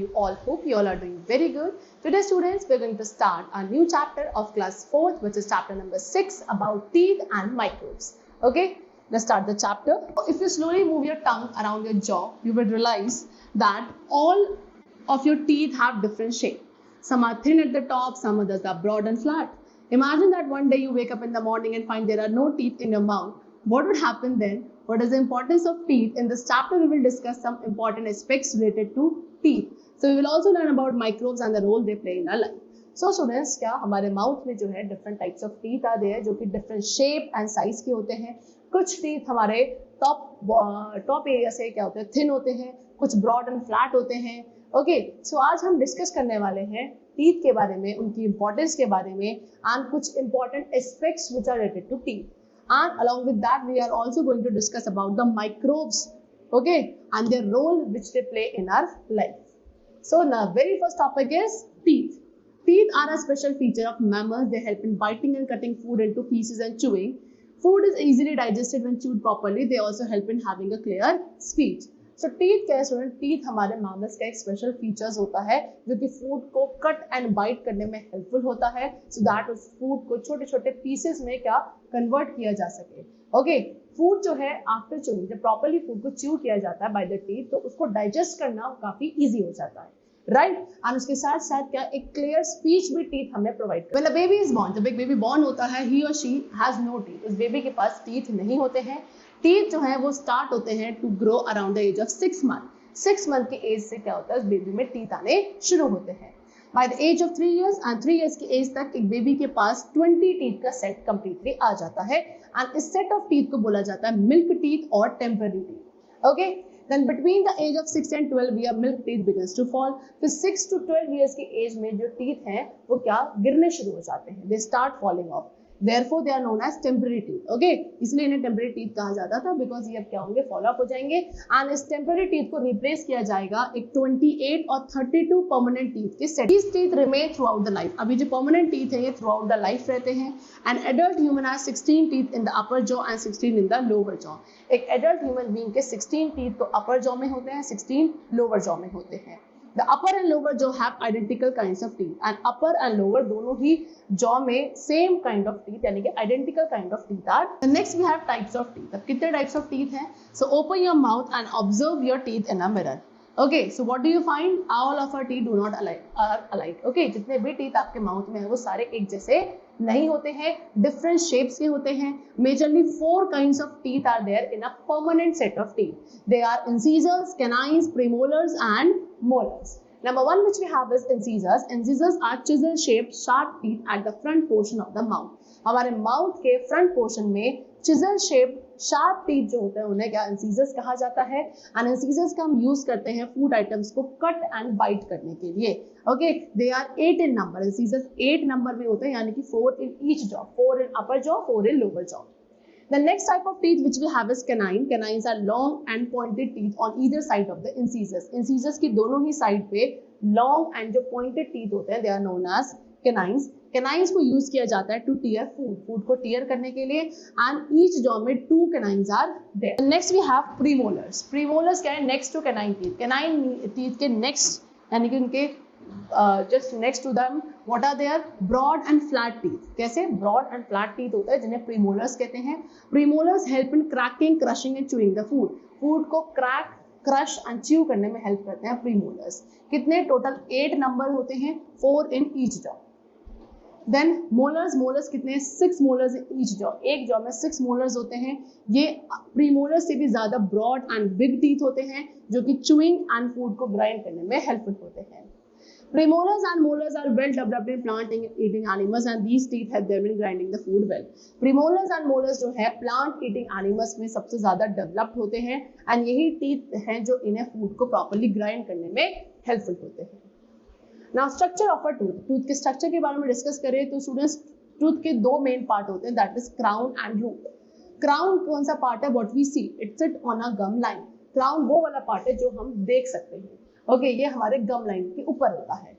You all hope you all are doing very good. Today students, we're going to start a new chapter of class 4th, which is chapter number 6 about teeth and microbes. Okay, let's start the chapter. If you slowly move your tongue around your jaw, you will realize that all of your teeth have different shape. Some are thin at the top, some others are broad and flat. Imagine that one day you wake up in the morning and find there are no teeth in your mouth. What would happen then? What is the importance of teeth? In this chapter, we will discuss some important aspects related to teeth. So we will also learn about microbes and the role they play in our life. So students, क्या हमारे mouth में जो है different types of teeth आते हैं जो कि different shape and size के होते हैं. कुछ teeth हमारे top area से क्या होते हैं thin होते हैं, कुछ broad and flat होते हैं. ओके, सो आज हम डिस्कस करने वाले हैं टीथ के बारे में, उनकी इंपॉर्टेंस के बारे में एंड कुछ important aspects which are related to teeth. And along with that we are also going to discuss about the microbes, okay, and their role which they play in our life. So the very first topic is teeth. Teeth are a special feature of mammals. They help in biting and cutting food into pieces and chewing. Food is easily digested when chewed properly. They also help in having a clear speech. So teeth क्या है student? Teeth हमारे mammals का एक special features होता है जो कि food को कट एंड बाइट करने में हेल्पफुल होता है, सो दैट उस फूड को छोटे छोटे पीसेस में क्या कन्वर्ट किया जा सके. ओके, फूड जो है आफ्टर च्यूइंग, जब प्रॉपर्ली फूड को च्यू किया जाता है बाय द टीथ, तो उसको डाइजेस्ट करना काफी ईजी हो जाता है, राइट. एंड उसके साथ साथ क्या एक क्लियर स्पीच भी टीथ हमें प्रोवाइड करता है. When a baby is born, जब एक बेबी बॉर्न होता है, ही और शी हैज नो टीथ. उस बेबी के पास टीथ नहीं होते हैं. टीथ जो है वो स्टार्ट होते हैं to grow around the age of 6 month. 6 month की एज से क्या होता है, उस बेबी में टीथ आने शुरू होते हैं. By the age of 3 years and 3 years की एज तक एक बेबी के पास 20 टीथ का सेट कंप्लीटली आ जाता है. एंड इस सेट ऑफ टीथ को बोला जाता है मिल्क टीथ और temporary teeth. Okay, then between the age of 6 and 12 year milk teeth begins to fall. फिर 6 to 12 इयर्स की एज में जो टीथ हैं वो क्या गिरने शुरू हो जाते हैं, they start falling of. Therefore, they are known as temporary teeth. Okay, इसलिए इन्हें temporary teeth कहा जाता था because ये अब क्या होंगे, फॉलो अप हो जाएंगे. एंड इस temporary teeth को रिप्लेस किया जाएगा एक 28 और 32 permanent teeth के set. These teeth remain throughout the life. अभी जो permanent teeth है ये throughout the life रहते हैं. An adult human has 16 teeth in the upper jaw and 16 in the lower jaw. एक adult human being के 16 teeth तो upper jaw में होते हैं, 16 lower jaw में होते हैं. The upper and lower jaw have identical kinds of teeth. And upper and lower दोनों ही jaw में same kind of teeth, यानी कि identical kind of teeth are. The next we have types of teeth. अब कितने types of teeth हैं? So open your mouth and observe your teeth in a mirror. Okay, so what do you find? All of our teeth do not are alike. Okay, जितने भी teeth आपके mouth में हैं वो सारे एक जैसे नहीं होते हैं, different shapes के होते हैं. Majorly 4 kinds of teeth are there in a permanent set of teeth. They are incisors, canines, premolars and molars. Number 1 which we have is incisors. Incisors are chisel shaped sharp teeth at the front portion of the mouth. हमारे mouth के front portion में chisel shaped sharp teeth जो होते हैं उन्हें क्या incisors कहा जाता है. And incisors का हम यूज करते हैं food items को cut and bite करने के लिए. Okay, they are 8 in number. Incisors 8 number में होते हैं, यानी कि 4 in each jaw, 4 in upper jaw, 4 in lower jaw. The next type of teeth which we have is canine. Canines are long and pointed teeth on either side of the incisors. Incisors की दोनों ही side पे long and जो pointed teeth होते हैं they are known as canines. Canines को use किया जाता है to tear food, food को tear करने के लिए. And each jaw में 2 canines are there. Next we have premolars. Premolars क्या है? Next to canine teeth. Canine teeth के next, यानी कि उनके just next to them what are there? Broad and flat teeth. कैसे? Broad and flat teeth होता है जिन्हें premolars कहते हैं. Premolars help in cracking, crushing and chewing the food. Food को crack, crush and chew करने में help करते हैं premolars. कितने? टोटल 8 नंबर होते हैं, 4 in each jaw. Then molars. Molars कितने? 6 molars in each jaw. एक jaw में 6 molars होते हैं. ये premolars से भी ज्यादा broad and big teeth होते हैं जो कि chewing and food को grind करने में helpful होते हैं. Premolars and molars are well developed in plant eating animals and these teeth help them in grinding the food well. Premolars and molars जो है plant eating animals में सबसे ज्यादा developed होते हैं and यही teeth हैं जो इन्हें food को properly grind करने में helpful होते हैं. Now structure of a tooth. Tooth के structure के बारे में discuss करें तो students tooth के 2 main part होते हैं, that is crown and root. Crown कौन सा part है? What we see, it sit on a gum line. Crown वो वाला part है जो हम देख सकते हैं. ओके, ये हमारे गम लाइन के ऊपर होता है.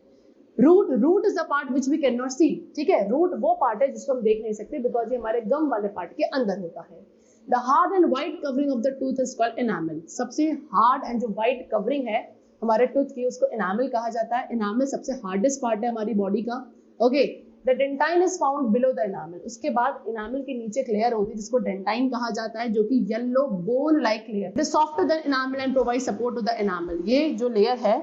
Root is the part which we can not see. ठीक है, रूट वो पार्ट है जिसको हम देख नहीं सकते बिकॉज ये हमारे गम वाले पार्ट के अंदर होता है. The hard and white covering of the tooth is called enamel. सबसे हार्ड एंड जो व्हाइट कवरिंग है हमारे टूथ की, उसको एनामल कहा जाता है। एनामल सबसे हार्डेस्ट पार्ट है हमारी बॉडी का। Okay, the dentine is found below the enamel. उसके बाद एनामल के नीचे एक लेयर होती है जिसको डेंटाइन कहा जाता है, जो कि yellow bone like layer. It is softer than enamel and provide support to the enamel. ये जो लेयर है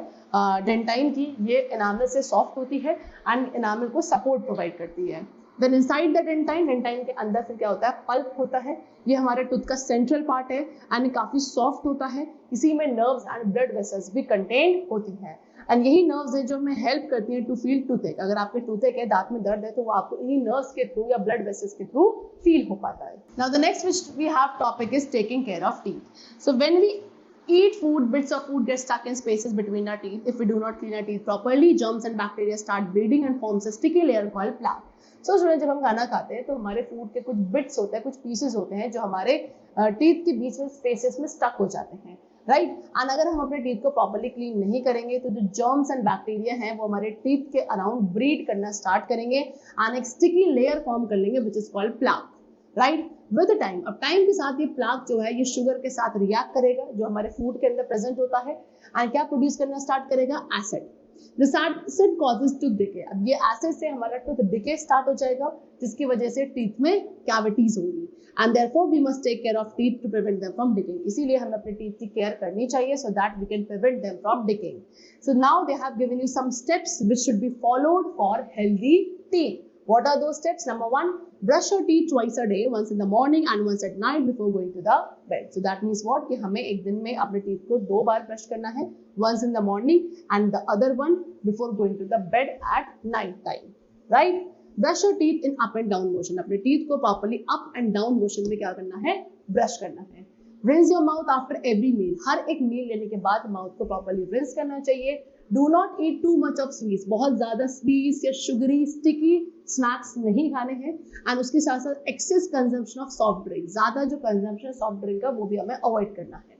डेंटाइन की, ये एनामल से सॉफ्ट होती है एंड एनामल को सपोर्ट प्रोवाइड करती है। Then inside the dentine, dentine के अंदर फिर क्या होता है, पल्प होता है। ये हमारे टूथ का सेंट्रल पार्ट है एंड काफी सॉफ्ट होता है। इसी में नर्व्स एंड ब्लड वेसल्स भी कंटेन होती हैं एंड यही नर्व्स हैं जो हमें हेल्प करती हैं टू फील टूथेक। अगर आपके टूथेक है, दांत में दर्द है, तो वो आपको इन्हीं नर्व्स के थ्रू या ब्लड वेसल्स के थ्रू फील हो पाता है। Now the next which we have topic is taking care of teeth. So when we eat food, bits of food get stuck in spaces between our teeth. If we do not clean our teeth properly, germs and bacteria start breeding and forms a sticky layer called plaque. So student, जब हम खाना खाते हैं तो हमारे food के कुछ bits होते हैं, कुछ पीसेस होते हैं जो हमारे टीथ के बीच में स्पेसेस में स्टक हो जाते हैं, राइट। एंड अगर हम अपने टीथ को प्रॉपर्ली क्लीन नहीं करेंगे तो जो जर्म्स एंड बैक्टीरिया हैं वो हमारे टीथ के अराउंड ब्रीड करना स्टार्ट करेंगे एंड एक स्टिकी लेयर फॉर्म कर लेंगे which is called plaque, right. With time, अब टाइम के साथ ये प्लाक जो है ये शुगर के साथ रिएक्ट करेगा जो हमारे फूड के अंदर प्रेजेंट होता है एंड क्या प्रोड्यूस करना स्टार्ट करेगा, acid. This acid causes tooth decay. अब ये एसिड से हमारा टूथ डिके स्टार्ट हो जाएगा जिसकी वजह से टीथ में कैविटीज होंगी and therefore we must take care of teeth to prevent them from decaying. इसीलिए हमें अपने टीथ की केयर करनी चाहिए so that we can prevent them from decaying. So now they have given you some steps which should be followed for healthy teeth. What are those steps? Number 1, brush your teeth twice a day, once in the morning and once at night before going to the bed. So that means what? कि हमें एक दिन में अपने teeth को 2 बार brush करना है, once in the morning and the other one before going to the bed at night time, right? Brush your teeth in up and down motion. अपने teeth को properly up and down motion में क्या करना है? Brush करना है। Rinse your mouth after every meal. हर एक meal लेने के बाद mouth को properly rinse करना चाहिए। Do not eat too much of sweets. बहुत ज्यादा sweets या sugary, sticky स्नैक्स नहीं खाने हैं एंड उसके साथ साथ excess consumption of soft drink, ज्यादा जो कंजम्पशन सॉफ्ट ड्रिंक का वो भी हमें अवॉइड करना है।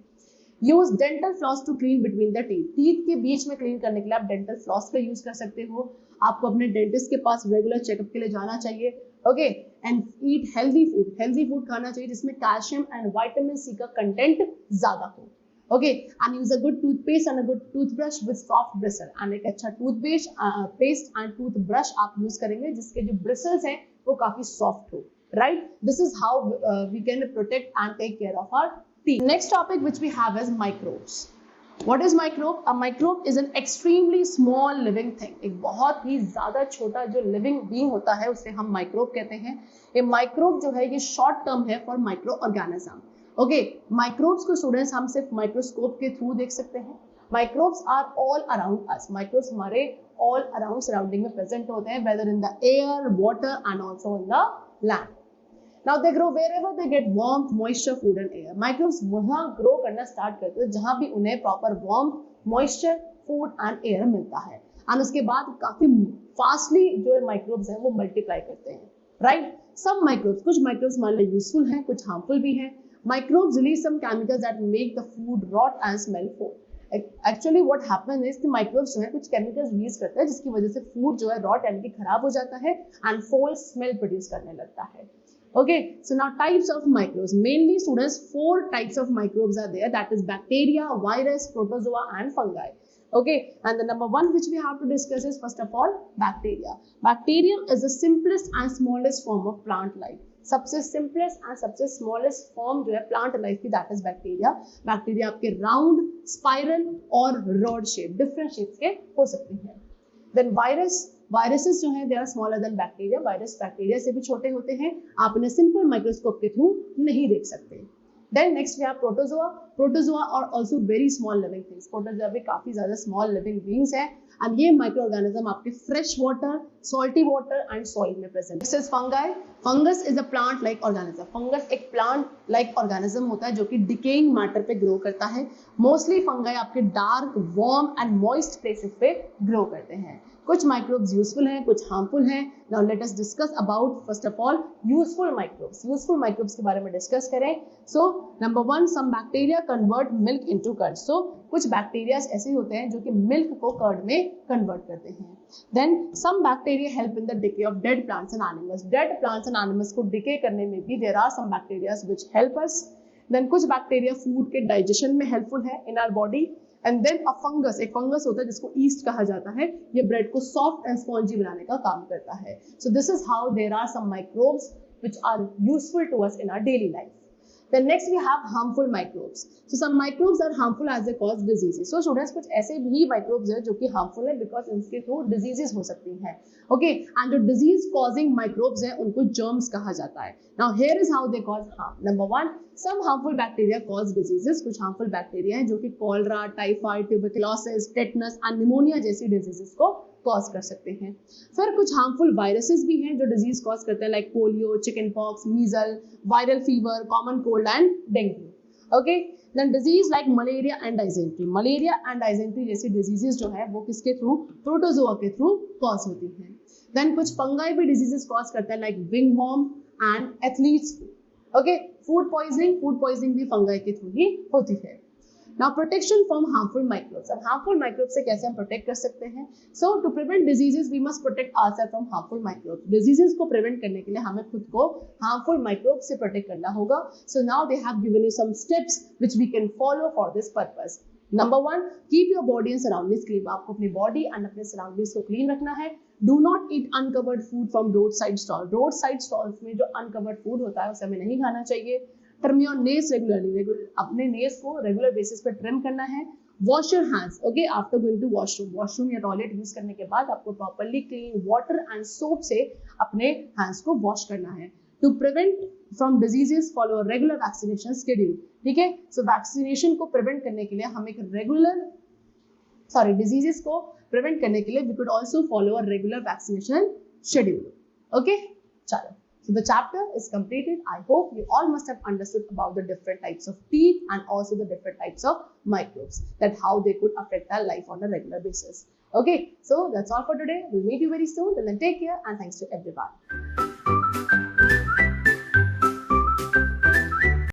Use dental floss to clean between the teeth. Teeth के बीच में क्लीन करने के लिए आप डेंटल फ्लॉस का यूज कर सकते हो। आपको अपने डेंटिस्ट के पास रेगुलर चेकअप के लिए जाना चाहिए, okay. And eat healthy food. Healthy food खाना चाहिए जिसमें कैल्शियम एंड विटामिन सी का कंटेंट ज्यादा हो, okay. And use a good toothpaste and a good toothbrush with soft bristle. And एक अच्छा टूथपेस्ट पेस्ट एंड टूथब्रश आप यूज करेंगे जिसके जो ब्रिसल्स हैं वो काफी सॉफ्ट हो, right. This is how we can protect and take care of our teeth. Next topic which we have is microbes. What is microbe? A microbe is an extremely small living thing. एक बहुत ही ज्यादा छोटा जो living being होता है उसे हम microbe कहते हैं। ये माइक्रोब जो है ये शॉर्ट टर्म है for microorganism, okay. Microbes को स्टूडेंट्स हम सिर्फ माइक्रोस्कोप के थ्रू देख सकते हैं। Microbes are all around us. Microbes हमारे ऑल अराउंड सराउंडिंग में प्रेजेंट होते हैं, whether in the air, water and also in the land. Now they grow wherever they get warmth, moisture, food and air. Microbes वहाँ grow करना start करते हैं जहाँ भी उन्हें proper warmth, moisture, food and air मिलता है and उसके बाद काफी fastly जो microbes हैं वो multiply करते हैं, right? Some microbes, कुछ microbes मान लो useful हैं, कुछ harmful भी हैं। Microbes release some chemicals that make the food rot and smell foul. Actually what happens is कि microbes जो है कुछ chemicals release करते हैं जिसकी वजह से food जो है rot यानी कि खराब हो जाता है and foul smell produce करने लगता है। Okay, so now types of microbes. Mainly students 4 types of microbes are there, that is bacteria, virus, protozoa and fungi. Okay, and the number 1 which we have to discuss is first of all bacteria. Bacterium is the simplest and smallest form of plant life. सबसे simplest and सबसे smallest form जो है plant life की that is bacteria. Bacteria आपके round, spiral और rod shape, different shapes के हो सकते हैं। Then virus, वायरसेस जो हैं they are smaller than bacteria. Virus bacteria से भी छोटे होते हैं, आप इन्हें सिंपल माइक्रोस्कोप के थ्रू नहीं देख सकते। Then next we have protozoa. Protozoa are also very small living things. Protozoa भी काफी ज्यादा स्मॉल लिविंग बीइंग्स हैं एंड ये माइक्रो ऑर्गेनिज्म आपके fresh water, salty water and soil में present. Next is fungi. Fungus is a plant like organism. Fungus एक plant like organism होता है जो कि डिकेइंग मैटर पे ग्रो करता है। मोस्टली फंगाई आपके dark, warm and moist places पे ग्रो करते हैं। कुछ माइक्रोब्स यूजफुल हैं, कुछ हार्मफुल हैं। Now let us discuss about first of all useful microbes. Useful microbes के बारे में डिस्कस करें। So number 1, some bacteria convert milk into curd. So कुछ बैक्टीरिया ऐसे होते हैं जो कि मिल्क को कर्ड में कन्वर्ट करते हैं। Then some bacteria help in the decay of dead plants and animals. Dead plants and animals को डिके करने में भी there are some bacteria which help us. Then कुछ बैक्टीरिया फूड के डाइजेशन में हेल्पफुल है in our body and then a fungus, एक fungus होता है जिसको ईस्ट कहा जाता है, ये ब्रेड को सॉफ्ट एंड स्पॉन्जी बनाने का काम करता है. So this is how there are some microbes which are useful to us in our daily life. Then next we have harmful microbes. So some microbes are harmful as they cause diseases. So students, कुछ ऐसे भी microbes हैं जो कि harmful है because इनके through diseases हो सकती हैं. Okay, and जो disease causing microbes हैं उनको germs कहा जाता है. Now here is how they cause harm. Number one, some harmful bacteria cause diseases. कुछ harmful bacteria हैं जो कि cholera, typhoid, tuberculosis, tetanus and pneumonia जैसी diseases को कॉज कर सकते हैं. फिर कुछ हार्मफुल वायरसेस भी हैं जो डिजीज कॉज करते हैं, like polio, chicken pox, measle, viral fever, common cold and dengue. Okay, then disease like malaria and dysentery. Malaria and dysentery जैसी डिजीजेस जो है वो किसके थ्रू, प्रोटोजोआ के थ्रू कॉज होती हैं. देन कुछ फंगाई भी डिजीजेस कॉज करते हैं, like ringworm and athletes. Okay, food poisoning भी फंगाई के थ्रू ही होती है. Now protection from harmful microbes. अब harmful microbes से कैसे हम प्रोटेक्ट कर सकते हैं? So to prevent diseases we must protect ourselves from harmful microbes. Diseases को prevent करने के लिए हमें खुद को harmful microbes से protect करना होगा. So now they have given you some steps which we can follow for this purpose. Number one, keep your body and surroundings clean. आपको अपनी body and अपने surroundings को clean रखना है. Do not eat uncovered food from roadside stall. Roadside stalls में जो uncovered food होता है उसे हमें नहीं खाना चाहिए. Trim your nails regularly. अपने nails को regular basis पे trim करना है. Wash your hands, okay, after going to washroom या toilet use करने के बाद आपको properly clean water and soap से अपने hands को wash करना है. To prevent from diseases, follow a regular vaccination schedule. ठीक है, so vaccination को prevent करने के लिए हम एक diseases को prevent करने के लिए we could also follow a regular vaccination schedule. Okay, चलो. So the chapter is completed. I hope you all must have understood about the different types of teeth and also the different types of microbes, that how they could affect our life on a regular basis. Okay, so that's all for today. We'll meet you very soon. Till then, take care and thanks to everyone.